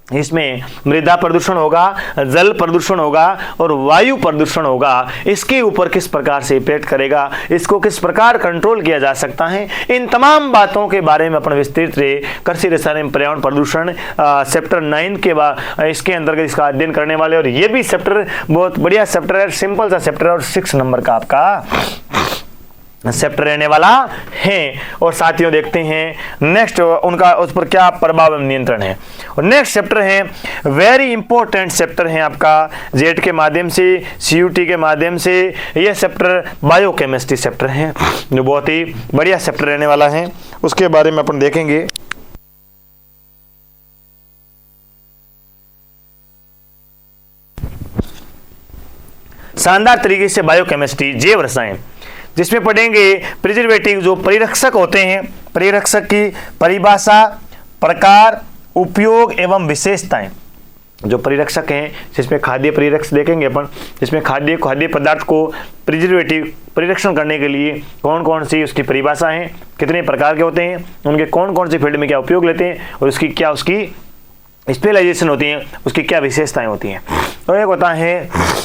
इसमें मृदा प्रदूषण होगा, जल प्रदूषण होगा और वायु प्रदूषण होगा। इसके ऊपर किस प्रकार से इफेक्ट करेगा, इसको किस प्रकार कंट्रोल किया जा सकता है, इन तमाम बातों के बारे में अपन विस्तृत कृषि रसायन पर्यावरण प्रदूषण चैप्टर 9 के बाद इसके अंतर्गत इसका अध्ययन करने वाले। और ये भी चैप्टर बहुत बढ़िया चैप्टर है, सिंपल सा चैप्टर है और 6 नंबर का आपका चैप्टर रहने वाला है। और साथियों देखते हैं नेक्स्ट उनका उस पर क्या प्रभाव एवं नियंत्रण है। और नेक्स्ट चैप्टर है वेरी इंपॉर्टेंट चैप्टर है आपका जेट के माध्यम से, सीयूटी के माध्यम से, यह चैप्टर बायोकेमिस्ट्री चैप्टर है, जो बहुत ही बढ़िया चैप्टर रहने वाला है, उसके बारे में अपन देखेंगे। शानदार तरीके से बायोकेमिस्ट्री जैव रसायन, जिसमें पढ़ेंगे प्रिजर्वेटिव, जो परिरक्षक होते हैं, परिरक्षक की परिभाषा, प्रकार, उपयोग एवं विशेषताएं। जो परिरक्षक हैं, जिसमें खाद्य परिरक्षक देखेंगे अपन, जिसमें खाद्य पदार्थ को प्रिजर्वेटिव परिरक्षण करने के लिए कौन कौन सी उसकी परिभाषा है, कितने प्रकार के होते हैं, उनके कौन कौन सी फील्ड में क्या उपयोग लेते हैं और उसकी क्या उसकी स्पेशलाइजेशन होती है, उसकी क्या विशेषताएं होती हैं। तो एक होता है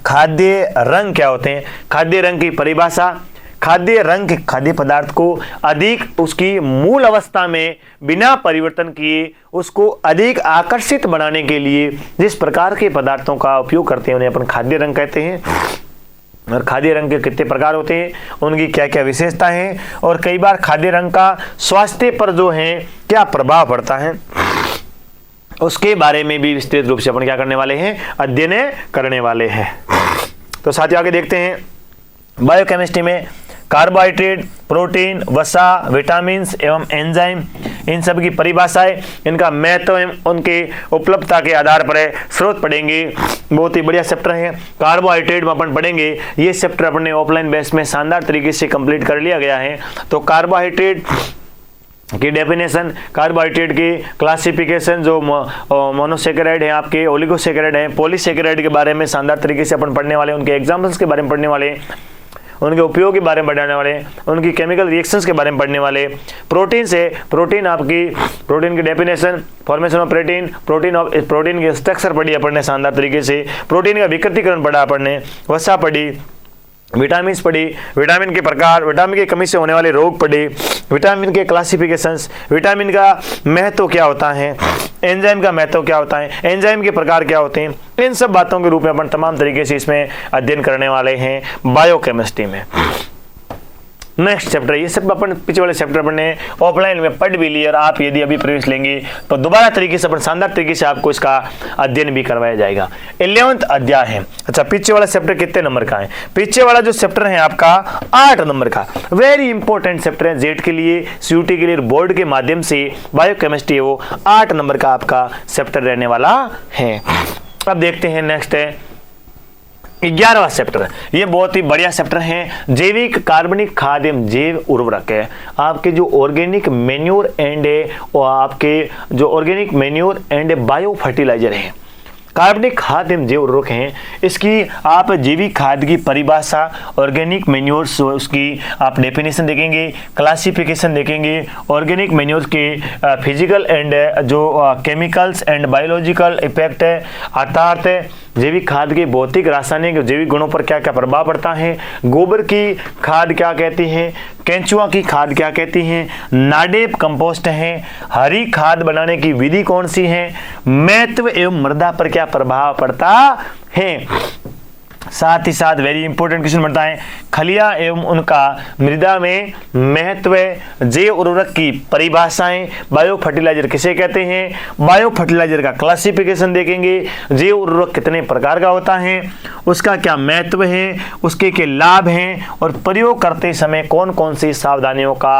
खाद्य रंग, क्या होते हैं खाद्य रंग की परिभाषा। खाद्य रंग खाद्य पदार्थ को अधिक उसकी मूल अवस्था में बिना परिवर्तन किए उसको अधिक आकर्षित बनाने के लिए जिस प्रकार के पदार्थों का उपयोग करते हैं उन्हें अपन खाद्य रंग कहते हैं। और खाद्य रंग के कितने प्रकार होते हैं, उनकी क्या क्या विशेषता है, और कई बार खाद्य रंग का स्वास्थ्य पर जो है क्या प्रभाव पड़ता है, उसके बारे में भी विस्तृत रूप से अपन क्या करने वाले हैं, अध्ययन करने वाले हैं। तो साथियों आगे देखते हैं बायोकेमिस्ट्री में कार्बोहाइड्रेट, प्रोटीन, वसा, विटामिन्स एवं एंजाइम, इन सब की परिभाषाएं, इनका महत्व एवं उनके उपलब्धता के आधार पर स्रोत पढ़ेंगे। बहुत ही बढ़िया चैप्टर है। कार्बोहाइड्रेट में अपन पढ़ेंगे, ये चैप्टर अपने ऑफलाइन बेस में शानदार तरीके से कंप्लीट कर लिया गया है। तो कार्बोहाइड्रेट की डेफिनेशन, कार्बोहाइड्रेट की क्लासिफिकेशन, जो मोनोसेकेराइड है आपके, ओलिगोसेकेराइड है, पॉलीसेकेराइड के बारे में शानदार तरीके से अपन पढ़ने वाले, उनके एग्जाम्पल्स के बारे में पढ़ने वाले, उनके उपयोग के बारे में पढ़ने वाले, उनकी केमिकल रिएक्शंस के बारे में पढ़ने वाले। प्रोटीन से, प्रोटीन आपकी, प्रोटीन की definition, formation of protein, protein के स्ट्रक्चर पढ़ी अपन ने शानदार तरीके से, प्रोटीन का विकृतीकरण पढ़ा अपन ने, वसा पढ़ी, विटामिन पढ़ी, विटामिन के प्रकार, विटामिन की कमी से होने वाले रोग पढ़े, विटामिन के क्लासिफिकेशंस, विटामिन का महत्व क्या होता है, एंजाइम का महत्व क्या होता है, एंजाइम के प्रकार क्या होते हैं, इन सब बातों के रूप में अपन तमाम तरीके से इसमें अध्ययन करने वाले हैं बायोकेमिस्ट्री में। नेक्स्ट चैप्टर, ये सब अपन पिछले वाले चैप्टर पढ़ने ऑफलाइन में पढ़ भी लिए, और आप यदि अभी प्रवेश लेंगे तो दोबारा तरीके से अपन शानदार तरीके से आपको इसका अध्ययन भी करवाया जाएगा। 11वां अध्याय है। अच्छा, पीछे वाला चैप्टर कितने नंबर का है? पीछे वाला जो चैप्टर है आपका 8 नंबर का, वेरी इंपॉर्टेंट चैप्टर है जेट के लिए, सीयूटी के लिए, बोर्ड के माध्यम से बायोकेमिस्ट्री है वो 8 नंबर का आपका चैप्टर रहने वाला है। अब देखते हैं नेक्स्ट है 11वां चैप्टर। ये बहुत ही बढ़िया चैप्टर है, जैविक कार्बनिक खाद एवं जैव उर्वरक है। आपके जो ऑर्गेनिक मैन्योर एंड आपके जो organic manure and bio fertiliser है, कार्बनिक खाद एवं जैव उर्वरक हैं, इसकी आप जैविक खाद की परिभाषा, ऑर्गेनिक मैन्योर्स उसकी आप डेफिनेशन देखेंगे, क्लासिफिकेशन देखेंगे, ऑर्गेनिक मैन्योर्स के फिजिकल एंड जो केमिकल्स एंड बायोलॉजिकल इफेक्ट है, अर्थात जैविक खाद के भौतिक, रासायनिक, जैविक गुणों पर क्या क्या प्रभाव पड़ता है, गोबर की खाद क्या कहती है, केंचुआ की खाद क्या कहती है, नाडेप कंपोस्ट है, हरी खाद बनाने की विधि कौन सी है, महत्व एवं मृदा पर क्या प्रभाव पड़ता है। साथ ही साथ वेरी इंपॉर्टेंट क्वेश्चन बनता है, खलिया एवं उनका मृदा में महत्व, जैव उर्वरक की परिभाषाएं, बायो फर्टिलाइजर किसे कहते हैं, बायो फर्टिलाइजर का क्लासिफिकेशन देखेंगे, जैव उर्वरक कितने प्रकार का होता है, उसका क्या महत्व है, उसके क्या लाभ हैं, और प्रयोग करते समय कौन कौन सी सावधानियों का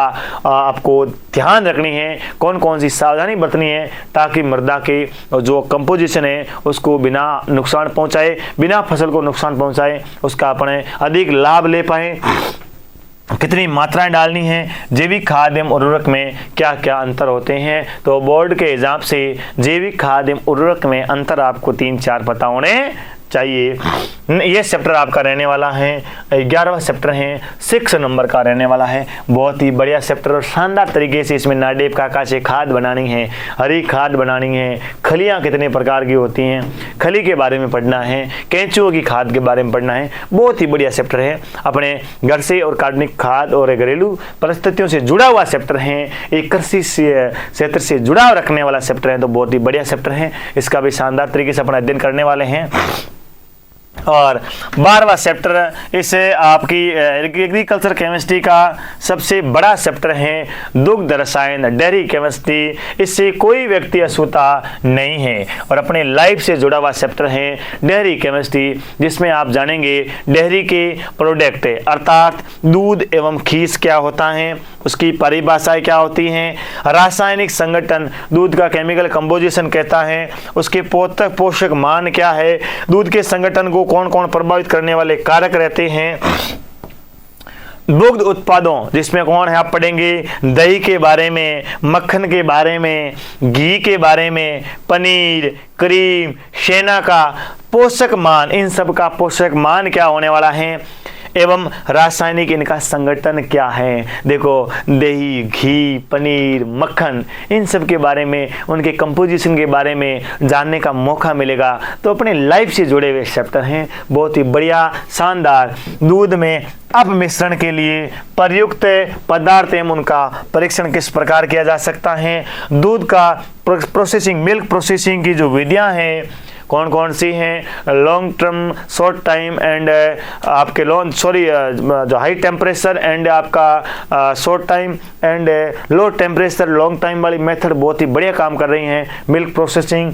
आपको ध्यान रखनी है, कौन कौन सी सावधानी बरतनी है, ताकि मृदा के जो कंपोजिशन है उसको बिना नुकसान पहुंचाए, बिना फसल को नुकसान पहुंचाए, उसका अपने अधिक लाभ ले पाए, कितनी मात्राएं डालनी है, जैविक खाद एवं उर्वरक में क्या क्या अंतर होते हैं। तो बोर्ड के हिसाब से जैविक खाद एवं उर्वरक में अंतर आपको 3-4 पता होने चाहिए। ये चैप्टर आपका रहने वाला है 11वां चैप्टर है, 6 नंबर का रहने वाला है। बहुत ही बढ़िया चैप्टर और शानदार तरीके से इसमें नाडेप का से खाद बनानी है, हरी खाद बनानी है, खलियां कितने प्रकार की होती हैं, खली के बारे में पढ़ना है, केंचुओं की खाद के बारे में पढ़ना है। बहुत ही बढ़िया चैप्टर है, अपने घर से और कार्बनिक खाद और घरेलू परिस्थितियों से जुड़ा हुआ चैप्टर है, एक कृषि क्षेत्र से जुड़ा रखने वाला चैप्टर है। तो बहुत ही बढ़िया चैप्टर है, इसका भी शानदार तरीके से अपना अध्ययन करने वाले हैं। और 12वां चैप्टर इस आपकी एग्रीकल्चर केमिस्ट्री का सबसे बड़ा चैप्टर है, दुग्ध रसायन, डेयरी केमिस्ट्री। इससे कोई व्यक्ति अछूता नहीं है और अपने लाइफ से जुड़ा हुआ चैप्टर है डेयरी केमिस्ट्री, जिसमें आप जानेंगे डेयरी के प्रोडक्ट अर्थात दूध एवं खीस क्या होता है, उसकी परिभाषाएं क्या होती हैं, रासायनिक संगठन, दूध का केमिकल कंपोजिशन कहता है, उसके पोषक मान क्या है, दूध के संगठन को कौन कौन प्रभावित करने वाले कारक रहते हैं, दुग्ध उत्पादों जिसमें कौन है आप पढ़ेंगे, दही के बारे में, मक्खन के बारे में, घी के बारे में, पनीर, क्रीम, छेना का पोषक मान, इन सब का पोषक मान क्या होने वाला है, एवं रासायनिक इनका संगठन क्या है। देखो दही, घी, पनीर, मक्खन, इन सब के बारे में, उनके कंपोजिशन के बारे में जानने का मौका मिलेगा। तो अपने लाइफ से जुड़े हुए चैप्टर हैं, बहुत ही बढ़िया शानदार। दूध में अपमिश्रण के लिए प्रयुक्त पदार्थ एवं उनका परीक्षण किस प्रकार किया जा सकता है, दूध का प्रोसेसिंग, मिल्क प्रोसेसिंग की जो विधियां हैं कौन कौन सी हैं, long term, short time and आपके जो हाई टेम्परेचर एंड आपका short time and low temperature long time वाली मेथड बहुत ही बढ़िया काम कर रही हैं। मिल्क प्रोसेसिंग,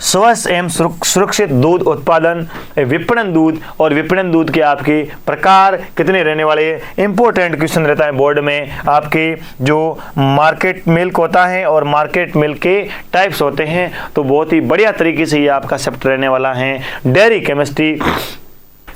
स्वच्छ एवं सुरक्षित दूध उत्पादन, विपणन दूध और विपणन दूध के आपके प्रकार कितने रहने वाले, इंपॉर्टेंट क्वेश्चन रहता है बोर्ड में। आपके जो मार्केट मिल्क होता है और मार्केट मिल्क के टाइप्स होते हैं, तो बहुत ही बढ़िया तरीके से ये आपका चैप्टर रहने वाला है डेयरी केमिस्ट्री।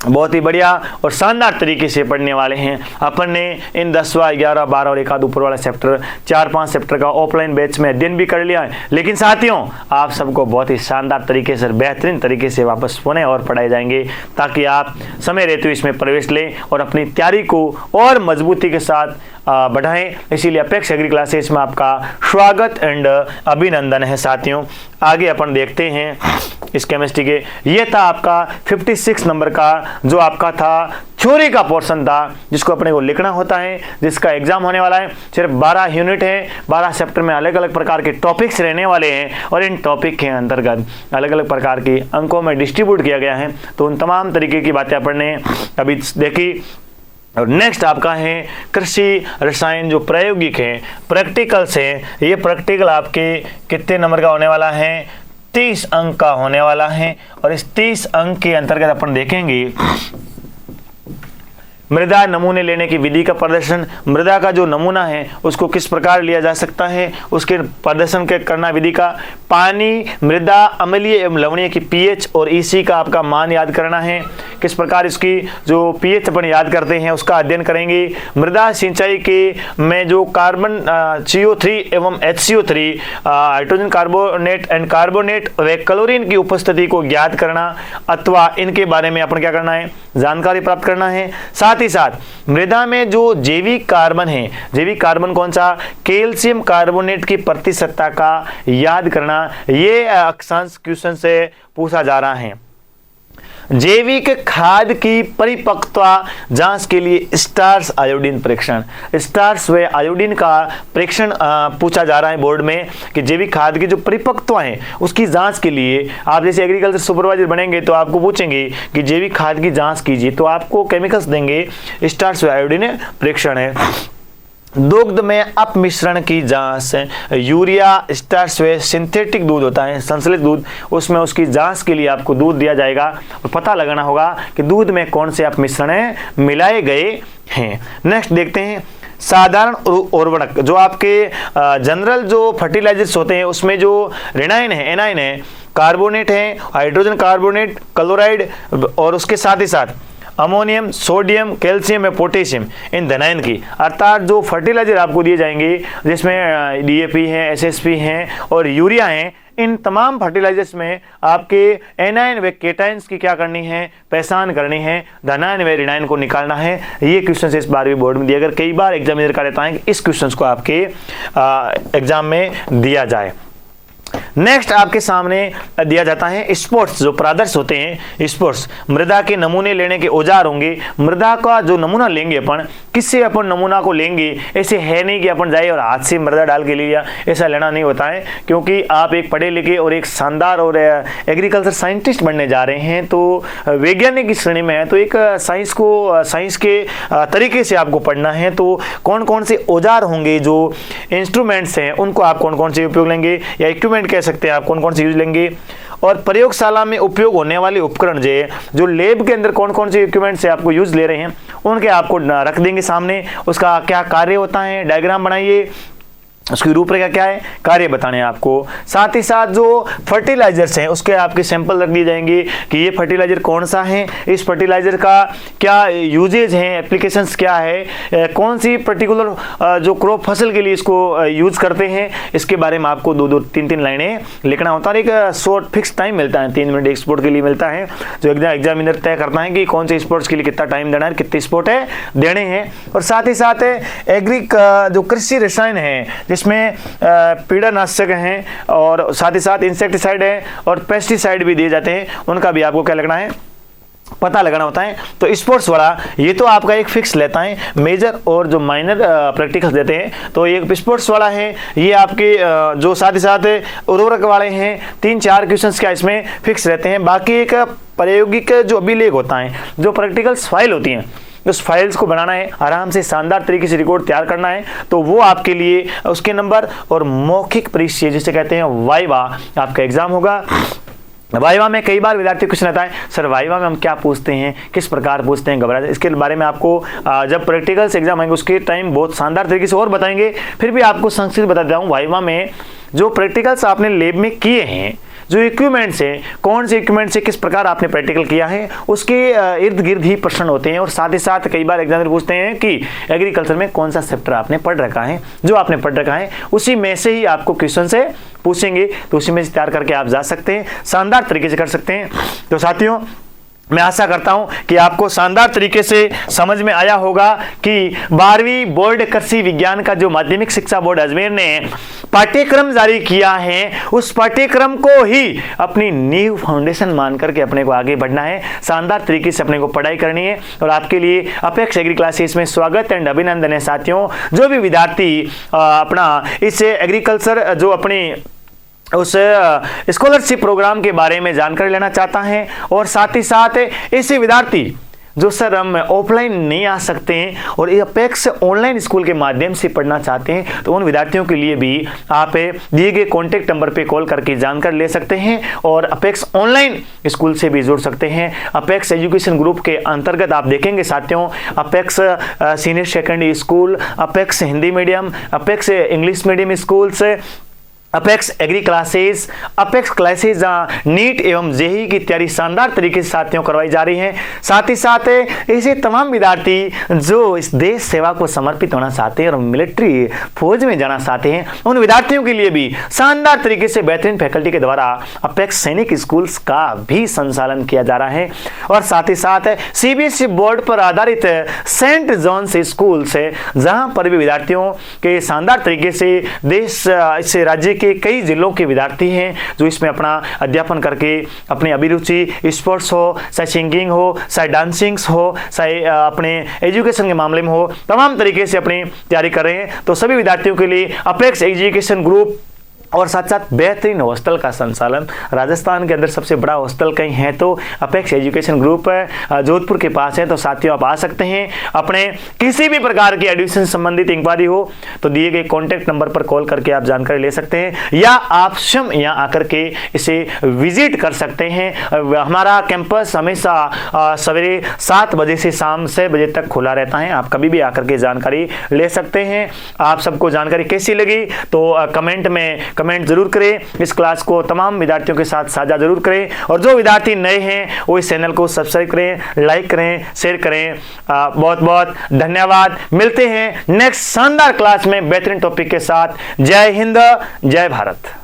बहुत ही बढ़िया और शानदार तरीके से पढ़ने वाले हैं। अपन ने इन 10वां 11 12 और एक आध ऊपर वाला चैप्टर 4-5 चैप्टर का ऑफलाइन बैच में अध्ययन भी कर लिया है, लेकिन साथियों आप सबको बहुत ही शानदार तरीके से बेहतरीन तरीके से वापस पुनः और पढ़ाए जाएंगे ताकि आप समय रहते हुए इसमें प्रवेश लें और अपनी तैयारी को और मजबूती के साथ बढ़ाएं। इसीलिए अपेक्स एग्री क्लासेस में आपका स्वागत एंड अभिनंदन है। साथियों आगे अपन देखते हैं इस केमिस्ट्री के, ये था आपका 56 नंबर का जो आपका था थ्योरी का पोर्शन था जिसको अपने को लिखना होता है, जिसका एग्जाम होने वाला है। सिर्फ 12 यूनिट है, 12 चैप्टर में अलग अलग प्रकार के टॉपिक्स रहने वाले हैं और इन टॉपिक के अंतर्गत अलग अलग प्रकार के अंकों में डिस्ट्रीब्यूट किया गया है। तो उन तमाम तरीके की बातें अपन ने अभी देखी। और नेक्स्ट आपका है कृषि रसायन जो प्रायोगिक है, प्रैक्टिकल्स है। ये प्रैक्टिकल आपके कितने नंबर का होने वाला है? 30 अंक का होने वाला है। और इस 30 अंक के अंतर्गत अपन देखेंगे मृदा नमूने लेने की विधि का प्रदर्शन। मृदा का जो नमूना है उसको किस प्रकार लिया जा सकता है, उसके प्रदर्शन के करना विधि का। पानी, मृदा, अम्लीय एवं लवणीय की पीएच और ईसी का आपका मान याद करना है। किस प्रकार इसकी जो पीएच अपन याद करते हैं उसका अध्ययन करेंगे। मृदा सिंचाई के में जो कार्बन CO3 एवं HCO3 hydrogen carbonate and carbonate व क्लोरीन की उपस्थिति को ज्ञात करना अथवा इनके बारे में अपन क्या करना है, जानकारी प्राप्त करना है। साथ ही साथ मृदा में जो जैविक कार्बन है, जैविक कार्बन कौन सा, कैल्शियम कार्बोनेट की प्रतिशतता का याद करना। ये अक्षांश क्वेश्चन से पूछा जा रहा है। जैविक खाद की परिपक्वता जांच के लिए स्टार्स आयोडीन परीक्षण, स्टार्स व आयोडीन का परीक्षण पूछा जा रहा है बोर्ड में कि जैविक खाद की जो परिपक्वता है उसकी जांच के लिए आप जैसे एग्रीकल्चर सुपरवाइजर बनेंगे तो आपको पूछेंगे कि जैविक खाद की जांच कीजिए, तो आपको केमिकल्स देंगे, स्टार्स व आयोडीन परीक्षण है। दुग्ध में अपमिश्रण की जांच, यूरिया, स्टार्च व सिंथेटिक दूध होता है, संश्लेषित दूध, उसमें उसकी जांच के लिए आपको दूध दिया जाएगा और पता लगाना होगा कि दूध में कौन से अपमिश्रण मिलाए गए हैं। नेक्स्ट देखते हैं साधारण उर्वरक जो आपके जनरल जो फर्टिलाइजर्स होते हैं उसमें जो ऋणायन है, एनायन है, कार्बोनेट है, हाइड्रोजन कार्बोनेट, क्लोराइड और उसके साथ ही साथ अमोनियम, सोडियम, कैल्शियम या पोटेशियम, इन धनायन की, अर्थात जो फर्टिलाइजर आपको दिए जाएंगे जिसमें DAP है, SSP हैं और यूरिया हैं, इन तमाम फर्टिलाइजर्स में आपके एनायन व केटायंस की क्या करनी है, पहचान करनी है, धनायन व ऋणायन को निकालना है। ये क्वेश्चन इस बार भी बोर्ड में दिया गया, कई बार एग्जामिनर का रहता है कि इस क्वेश्चन को आपके एग्जाम में दिया जाए। नेक्स्ट आपके सामने दिया जाता है स्पोर्ट्स, जो प्रादर्श होते हैं स्पोर्ट्स, मृदा के नमूने लेने के औजार होंगे। मृदा का जो नमूना लेंगे अपन, किससे अपन नमूना को लेंगे, ऐसे है नहीं कि अपन जाए और हाथ से मृदा डाल के ले लिया, ऐसा लेना नहीं होता है, क्योंकि आप एक पढ़े लिखे और एक शानदार और एग्रीकल्चर साइंटिस्ट बनने जा रहे हैं, तो वैज्ञानिक की श्रेणी में है, तो एक साइंस के तरीके से आपको पढ़ना है। तो कौन कौन से औजार होंगे, जो इंस्ट्रूमेंट्स हैं उनको आप कौन कौन से उपयोग लेंगे या इक्विपमेंट कह सकते हैं आप कौन कौन से यूज लेंगे, और प्रयोगशाला में उपयोग होने वाले उपकरण जो लैब के अंदर कौन कौन से इक्विपमेंट से आपको यूज ले रहे हैं उनके आपको रख देंगे सामने, उसका क्या कार्य होता है, डायग्राम बनाइए, उसकी रूपरेखा क्या है, कार्य बताने हैं आपको। साथ ही साथ जो फर्टिलाइजर्स हैं उसके आपके सैंपल रख दिए जाएंगे कि ये फर्टिलाइजर कौन सा है, इस फर्टिलाइजर का क्या यूजेज हैं, एप्लीकेशंस क्या है, कौन सी पर्टिकुलर जो क्रॉप फसल के लिए इसको यूज करते हैं, इसके बारे में आपको 2-2, 3-3 लाइनें लिखना होता है। एक शॉर्ट फिक्स टाइम मिलता है, 3 मिनट एक स्पोर्ट के लिए मिलता है, जो एग्जामिनर तय करता है कि कौन से स्पोर्ट्स के लिए कितना टाइम देना है, कितने स्पोर्ट है देने हैं। और साथ ही साथ जो कृषि रसायन है इसमें कीटनाशक हैं और साथ ही साथ इंसेक्टिसाइड है और पेस्टिसाइड भी दिए जाते हैं, उनका भी आपको क्या लगना है, पता लगाना होता है। तो स्पोर्ट्स वाला ये तो आपका एक फिक्स लेता है, मेजर और जो माइनर प्रैक्टिकल्स देते हैं, तो ये स्पोर्ट्स वाला है, ये आपके जो साथ ही साथ उर्वरक वाले हैं 3-4 क्वेश्चंस क्या इसमें फिक्स रहते हैं। बाकी एक प्रायोगिक जो अभिलेख होता है, जो प्रैक्टिकल्स फाइल होती हैं, उस फाइल्स को बनाना है, आराम से शानदार तरीके से रिकॉर्ड तैयार करना है, तो वो आपके लिए उसके नंबर और मौखिक परीक्षा जिसे कहते हैं वाइवा आपका एग्जाम होगा। वाइवा में कई बार विद्यार्थी क्वेश्चन आता है, सर वाइवा में हम क्या पूछते हैं, किस प्रकार पूछते हैं, घबरा, इसके बारे में आपको जब प्रैक्टिकल्स एग्जाम आएंगे उसके टाइम बहुत शानदार तरीके से और बताएंगे। फिर भी आपको संक्षिप्त बता देता हूँ, वाइवा में जो प्रैक्टिकल्स आपने लैब में किए हैं, जो इक्विपमेंट्स है, कौन से इक्विपमेंट से किस प्रकार आपने प्रैक्टिकल किया है, उसके इर्द गिर्द ही प्रश्न होते हैं। और साथ ही साथ कई बार एग्जामिनर पूछते हैं कि एग्रीकल्चर में कौन सा चैप्टर आपने पढ़ रखा है, जो आपने पढ़ रखा है उसी में से ही आपको क्वेश्चन से पूछेंगे, तो उसी में से तैयार करके आप जा सकते हैं, शानदार तरीके से कर सकते हैं। तो साथियों, मैं आशा करता हूं कि आपको शानदार तरीके से समझ में आया होगा कि 12वीं बोर्ड कृषि विज्ञान का जो माध्यमिक शिक्षा बोर्ड अजमेर ने पाठ्यक्रम जारी किया है, उस पाठ्यक्रम को ही अपनी नींव फाउंडेशन मान करके अपने को आगे बढ़ना है, शानदार तरीके से अपने को पढ़ाई करनी है। और आपके लिए अपेक्स एग्री क्लासेस में स्वागत एंड अभिनंदन है साथियों। जो भी विद्यार्थी अपना इस एग्रीकल्चर जो अपनी उस स्कॉलरशिप प्रोग्राम के बारे में जानकारी लेना चाहता है, और साथ ही साथ ऐसे विद्यार्थी जो सर हम ऑफलाइन नहीं आ सकते हैं और अपेक्स ऑनलाइन स्कूल के माध्यम से पढ़ना चाहते हैं, तो उन विद्यार्थियों के लिए भी आप दिए गए कॉन्टैक्ट नंबर पे कॉल करके जानकारी ले सकते हैं और अपेक्स ऑनलाइन स्कूल से भी जुड़ सकते हैं। अपेक्स एजुकेशन ग्रुप के अंतर्गत आप देखेंगे साथियों, Apex senior secondary school, Apex Hindi medium, Apex English medium schools, Apex Agri classes, Apex classes NEET एवं जेईई की तैयारी शानदार तरीके से साथियों करवाई जा रही है। साथ ही साथ ऐसे तमाम विद्यार्थी जो इस देश सेवा को समर्पित होना चाहते हैं और मिलिट्री फौज में जाना चाहते हैं, उन विद्यार्थियों के लिए भी शानदार तरीके से बेहतरीन फैकल्टी के द्वारा अपेक्स सैनिक स्कूल्स का भी संचालन किया जा रहा है। और साथ ही साथ सीबीएसई बोर्ड पर आधारित सेंट जॉन्स स्कूल से, जहां पर भी विद्यार्थियों के शानदार तरीके से देश से राज्य के कई जिलों के विद्यार्थी हैं जो इसमें अपना अध्यापन करके अपनी अभिरुचि स्पोर्ट्स हो, चाहे सिंगिंग हो, चाहे डांसिंग हो, चाहे अपने एजुकेशन के मामले में हो, तमाम तरीके से अपनी तैयारी कर रहे हैं। तो सभी विद्यार्थियों के लिए अपेक्स एजुकेशन ग्रुप और साथ साथ बेहतरीन हॉस्टल का संचालन, राजस्थान के अंदर सबसे बड़ा हॉस्टल कहीं है तो अपेक्स एजुकेशन ग्रुप जोधपुर के पास है। तो साथियों आप आ सकते हैं, अपने किसी भी प्रकार की एडमिशन संबंधित इंक्वायरी हो तो दिए गए कॉन्टैक्ट नंबर पर कॉल करके आप जानकारी ले सकते हैं, या आप स्वयं यहाँ आकर के इसे विजिट कर सकते हैं। हमारा कैंपस हमेशा सवेरे 7 बजे से शाम 6 बजे तक खुला रहता है, आप कभी भी आकर के जानकारी ले सकते हैं। आप सबको जानकारी कैसी लगी तो कमेंट जरूर करें, इस क्लास को तमाम विद्यार्थियों के साथ साझा जरूर करें, और जो विद्यार्थी नए हैं वो इस चैनल को सब्सक्राइब करें, लाइक करें, शेयर करें। बहुत बहुत धन्यवाद। मिलते हैं नेक्स्ट शानदार क्लास में बेहतरीन टॉपिक के साथ। जय हिंद, जय भारत।